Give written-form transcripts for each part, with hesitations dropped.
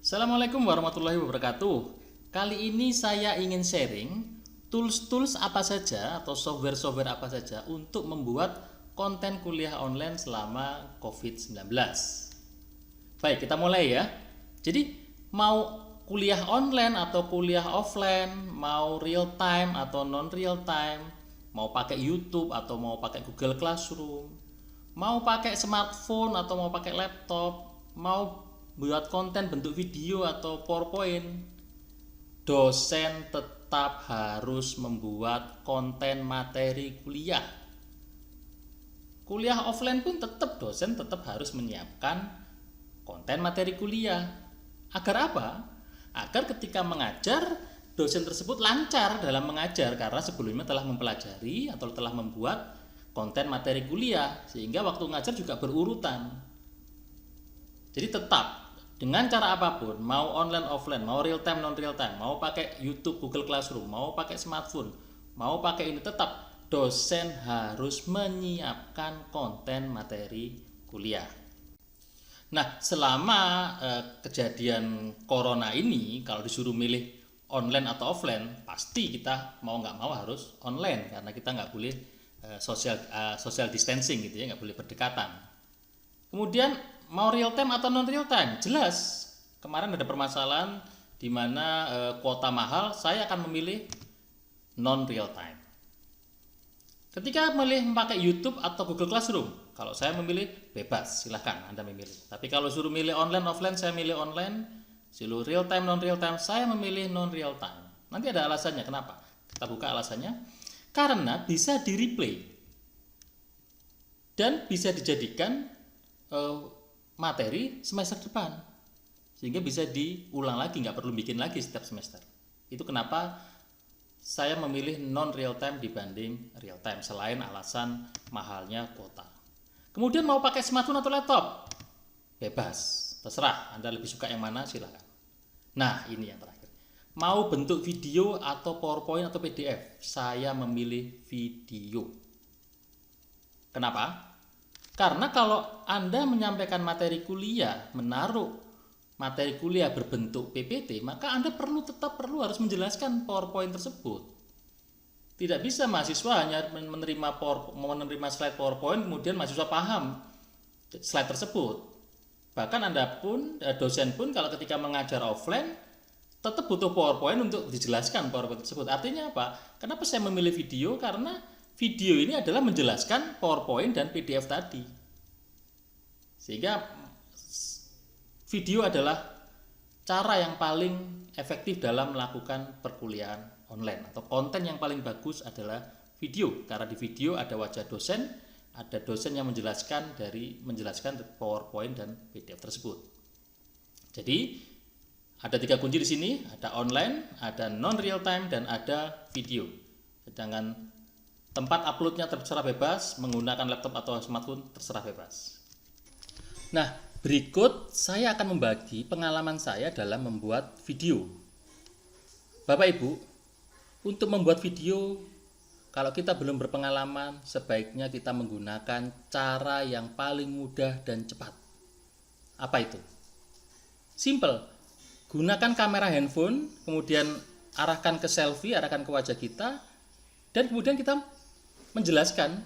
Assalamualaikum warahmatullahi wabarakatuh. Kali ini saya ingin sharing tools-tools apa saja atau software-software apa saja untuk membuat konten kuliah online selama COVID-19. Baik, kita mulai ya. Jadi, mau kuliah online atau kuliah offline, mau real time atau non real time, mau pakai YouTube atau mau pakai Google Classroom, mau pakai smartphone atau mau pakai laptop, mau buat konten bentuk video atau PowerPoint, dosen tetap harus membuat konten materi kuliah. Kuliah offline pun dosen tetap harus menyiapkan konten materi kuliah. Agar apa? Agar ketika mengajar, dosen tersebut lancar dalam mengajar karena sebelumnya telah mempelajari atau telah membuat konten materi kuliah, sehingga waktu ngajar juga berurutan. Jadi tetap dengan cara apapun, mau online offline, mau real time non real time, mau pakai YouTube, Google Classroom, mau pakai smartphone, mau pakai ini, tetap dosen harus menyiapkan konten materi kuliah. Nah, selama kejadian corona ini, kalau disuruh milih online atau offline, pasti kita mau nggak mau harus online karena kita nggak boleh social distancing gitu ya, nggak boleh berdekatan. Kemudian mau real time atau non real time, jelas kemarin ada permasalahan di mana kuota mahal, saya akan memilih non real time. Ketika memilih memakai YouTube atau Google Classroom, kalau saya memilih bebas, silahkan Anda memilih. Tapi kalau suruh milih online offline, saya milih online. Suruh real time non real time, saya memilih non real time. Nanti ada alasannya kenapa. Kita buka alasannya. Karena bisa di replay dan bisa dijadikan materi semester depan, sehingga bisa diulang lagi, nggak perlu bikin lagi setiap semester. Itu kenapa saya memilih non real time dibanding real time, selain alasan mahalnya kuota. Kemudian mau pakai smartphone atau laptop, bebas, terserah Anda lebih suka yang mana, silakan. Nah, ini yang terakhir, mau bentuk video atau PowerPoint atau PDF, saya memilih video. Kenapa? Karena kalau Anda menyampaikan materi kuliah, menaruh materi kuliah berbentuk PPT, maka Anda tetap perlu harus menjelaskan PowerPoint tersebut. Tidak bisa mahasiswa hanya menerima slide PowerPoint, kemudian mahasiswa paham slide tersebut. Bahkan Anda pun, dosen pun kalau ketika mengajar offline, tetap butuh PowerPoint untuk dijelaskan PowerPoint tersebut. Artinya apa? Kenapa saya memilih video? Karena video ini adalah menjelaskan PowerPoint dan PDF tadi. Sehingga video adalah cara yang paling efektif dalam melakukan perkuliahan online, atau konten yang paling bagus adalah video. Karena di video ada wajah dosen, ada dosen yang menjelaskan PowerPoint dan PDF tersebut. Jadi ada 3 kunci di sini, ada online, ada non real time, dan ada video. Sedangkan tempat uploadnya terserah bebas, menggunakan laptop atau smartphone terserah bebas. Nah, berikut saya akan membagi pengalaman saya dalam membuat video. Bapak Ibu, untuk membuat video, kalau kita belum berpengalaman, sebaiknya kita menggunakan cara yang paling mudah dan cepat. Apa itu? Simple. Gunakan kamera handphone, kemudian arahkan ke selfie, arahkan ke wajah kita, dan kemudian kita menjelaskan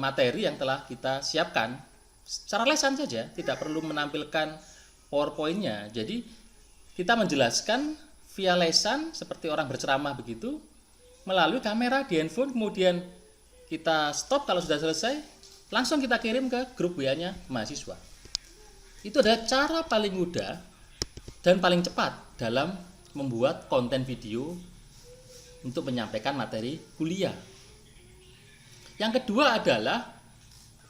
materi yang telah kita siapkan secara lesan saja, tidak perlu menampilkan PowerPoint-nya. Jadi kita menjelaskan via lesan seperti orang berceramah begitu, melalui kamera di handphone, kemudian kita stop kalau sudah selesai, langsung kita kirim ke grup WA-nya mahasiswa. Itu adalah cara paling mudah dan paling cepat dalam membuat konten video untuk menyampaikan materi kuliah. Yang kedua adalah,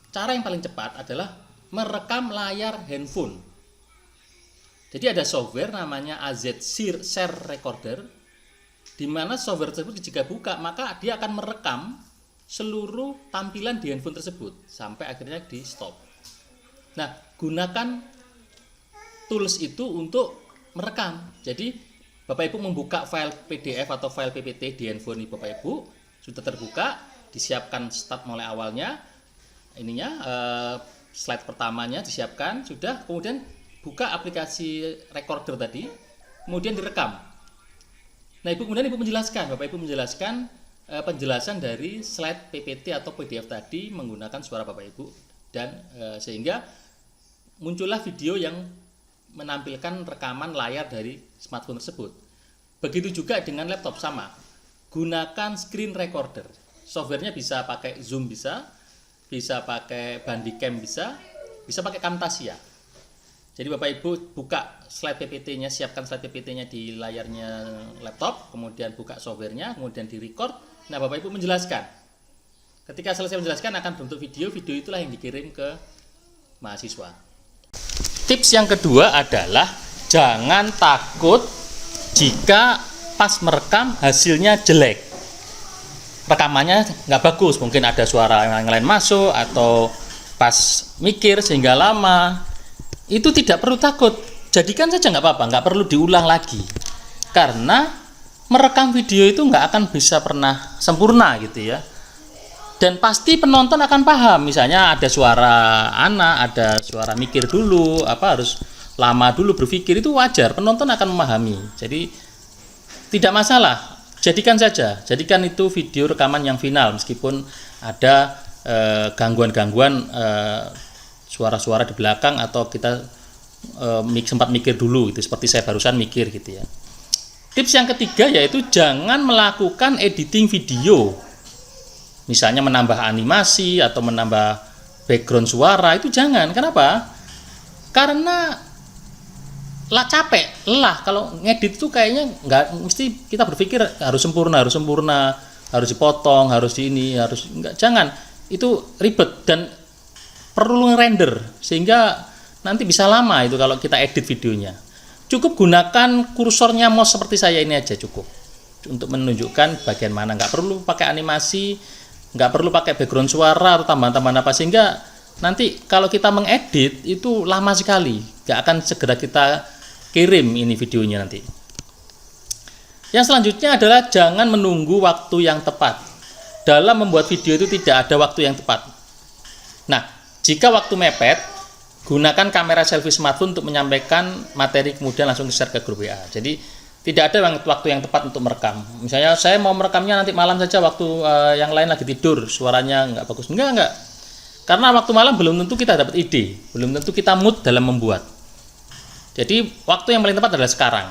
cara yang paling cepat adalah merekam layar handphone. Jadi ada software namanya AZ Share Recorder, di mana software tersebut jika buka, maka dia akan merekam seluruh tampilan di handphone tersebut sampai akhirnya di stop. Nah, gunakan tools itu untuk merekam. Jadi Bapak Ibu membuka file PDF atau file PPT di handphone Bapak Ibu, sudah terbuka, disiapkan start mulai awalnya, slide pertamanya disiapkan, sudah, kemudian buka aplikasi recorder tadi, kemudian direkam. Nah, kemudian Ibu menjelaskan, Bapak Ibu menjelaskan penjelasan dari slide PPT atau PDF tadi menggunakan suara Bapak Ibu, dan sehingga muncullah video yang menampilkan rekaman layar dari smartphone tersebut. Begitu juga dengan laptop, sama. Gunakan screen recorder. Softwarenya bisa pakai Zoom, bisa pakai Bandicam, bisa pakai Camtasia. Jadi Bapak Ibu buka slide PPT-nya, siapkan slide PPT-nya di layarnya laptop, kemudian buka softwarenya, kemudian di-record. Nah, Bapak Ibu menjelaskan. Ketika selesai menjelaskan akan bentuk video itulah yang dikirim ke mahasiswa. Tips yang kedua adalah jangan takut jika pas merekam hasilnya jelek. Rekamannya nggak bagus, mungkin ada suara yang lain masuk atau pas mikir sehingga lama. Itu tidak perlu takut, jadikan saja nggak apa-apa, nggak perlu diulang lagi. Karena merekam video itu nggak akan bisa pernah sempurna gitu ya. Dan pasti penonton akan paham, misalnya ada suara anak, ada suara mikir dulu, harus lama dulu berpikir, itu wajar, penonton akan memahami. Jadi tidak masalah, jadikan itu video rekaman yang final, meskipun ada gangguan-gangguan suara-suara di belakang atau kita sempat mikir dulu, itu seperti saya barusan mikir gitu ya. Tips yang ketiga yaitu jangan melakukan editing video, misalnya menambah animasi atau menambah background suara, itu jangan. Kenapa? Karena capek, lelah. Kalau ngedit itu kayaknya nggak mesti kita berpikir harus sempurna, harus dipotong, harus jangan. Itu ribet dan perlu render sehingga nanti bisa lama itu kalau kita edit videonya. Cukup gunakan kursornya mouse seperti saya ini aja cukup untuk menunjukkan bagian mana. Nggak perlu pakai animasi, nggak perlu pakai background suara atau tambahan-tambahan apa, sehingga nanti kalau kita mengedit itu lama sekali, nggak akan segera kita kirim ini videonya nanti. Yang selanjutnya adalah jangan menunggu waktu yang tepat. Dalam membuat video itu tidak ada waktu yang tepat. Nah, jika waktu mepet, gunakan kamera selfie smartphone untuk menyampaikan materi kemudian langsung di-share ke grup WA. Jadi tidak ada waktu yang tepat untuk merekam. Misalnya saya mau merekamnya nanti malam saja, waktu yang lain lagi tidur, suaranya nggak bagus. Enggak. Karena waktu malam belum tentu kita dapat ide, belum tentu kita mood dalam membuat. Jadi waktu yang paling tepat adalah sekarang.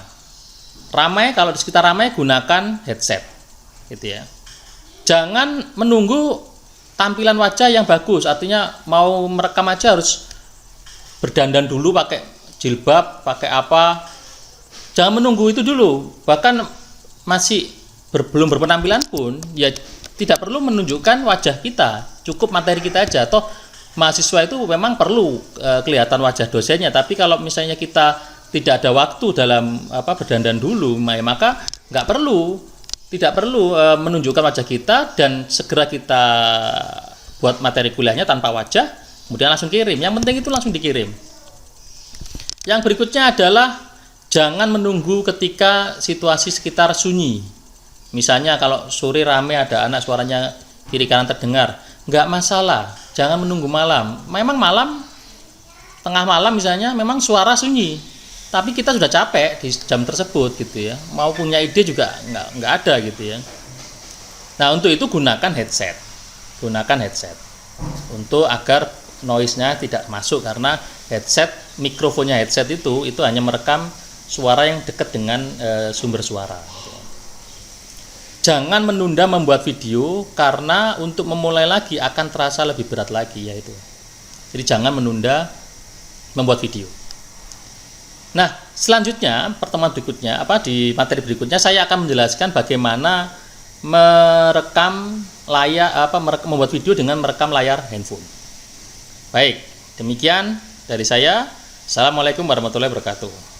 Ramai, kalau di sekitar ramai gunakan headset, gitu ya. Jangan menunggu tampilan wajah yang bagus, artinya mau merekam aja harus berdandan dulu, pakai jilbab, pakai apa. Jangan menunggu itu dulu. Bahkan masih belum berpenampilan pun ya tidak perlu menunjukkan wajah kita, cukup materi kita aja. Toh mahasiswa itu memang perlu kelihatan wajah dosennya, tapi kalau misalnya kita tidak ada waktu dalam berdandan dulu, maka tidak perlu menunjukkan wajah kita dan segera kita buat materi kuliahnya tanpa wajah, kemudian langsung kirim. Yang penting itu langsung dikirim. Yang berikutnya adalah jangan menunggu ketika situasi sekitar sunyi. Misalnya kalau sore rame, ada anak suaranya kiri kanan terdengar, nggak masalah, jangan menunggu malam. Memang malam, tengah malam misalnya, memang suara sunyi, tapi kita sudah capek di jam tersebut gitu ya, mau punya ide juga nggak ada gitu ya. Nah, untuk itu gunakan headset untuk agar noise-nya tidak masuk, karena mikrofonnya headset itu hanya merekam suara yang dekat dengan sumber suara gitu. Jangan menunda membuat video, karena untuk memulai lagi akan terasa lebih berat lagi yaitu. Jadi jangan menunda membuat video. Nah, selanjutnya pertemuan berikutnya di materi berikutnya saya akan menjelaskan bagaimana membuat video dengan merekam layar handphone. Baik, demikian dari saya. Assalamualaikum warahmatullahi wabarakatuh.